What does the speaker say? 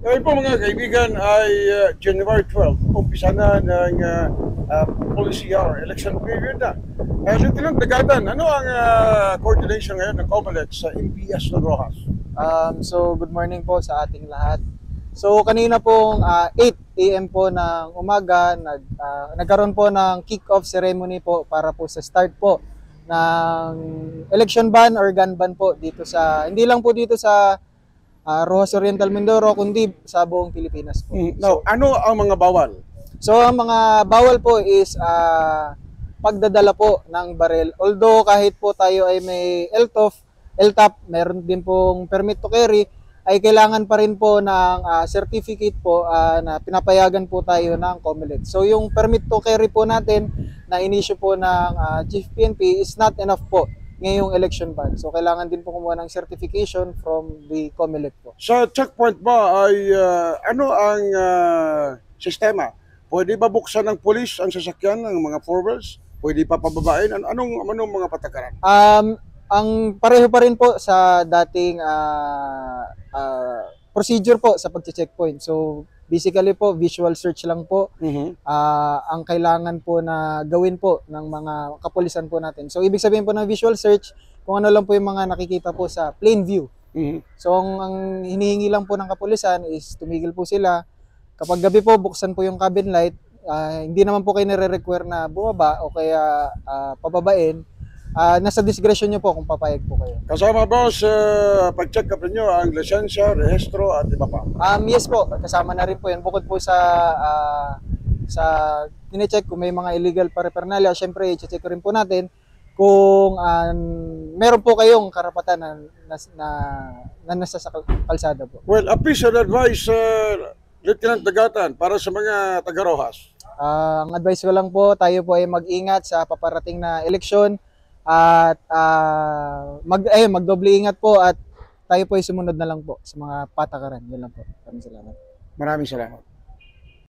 Ngayon po mga kaibigan ay January 12, umpisa na ng policy hour, election period na. Lieutenant Dagatan, ano ang coordination ngayon ng COMELEC sa MPS ng Rojas? So good morning po sa ating lahat. So kanina pong 8 AM po ng umaga, nagkaroon po ng kick-off ceremony po para po sa start po ng election ban or gun ban po dito sa, hindi lang po dito sa Rojas Oriental Mindoro, kundi sa buong Pilipinas po. Now, ano ang mga bawal? So ang mga bawal po is pagdadala po ng baril. Although kahit po tayo ay may LTOP, meron din pong permit to carry, ay kailangan pa rin po ng certificate po na pinapayagan po tayo ng COMELEC. So yung permit to carry po natin na inisyu po ng Chief PNP is not enough po ngayong election ban. So kailangan din po kumuha ng certification from the COMELEC po. Sa checkpoint ba ay ano ang sistema? Pwede ba buksan ng pulis ang sasakyan ng mga four wheels? Pwede pa pababain? Anong mga patakaran? Ang pareho pa rin po sa dating procedure po sa pagche-checkpoint. So basically po visual search lang po ang kailangan po na gawin po ng mga kapulisan po natin. So ibig sabihin po ng visual search, kung ano lang po yung mga nakikita po sa plain view. So ang hinihingi lang po ng kapulisan is tumigil po sila. Kapag gabi po, buksan po yung cabin light. Hindi naman po kayo nire-require na bumaba o kaya pababain. Nasa discretion nyo po kung papayag po kayo. Kasama ba sa pag-check up ninyo ang lisensya, rehistro at iba pa? Yes po, kasama na rin po yan. Bukod po sa tine-check kung may mga illegal paraphernalia, syempre i-check rin po natin kung meron po kayong karapatan na nasa sa kalsada po. Well, a piece of advice, Lieutenant Dagatan, para sa mga taga-Rojas. Ang advice ko lang po, tayo po ay mag-ingat sa paparating na eleksyon at magdoble ingat po at tayo po ay sumunod na lang po sa mga patakaran. Yun lang po. Maraming salamat. Maraming salamat.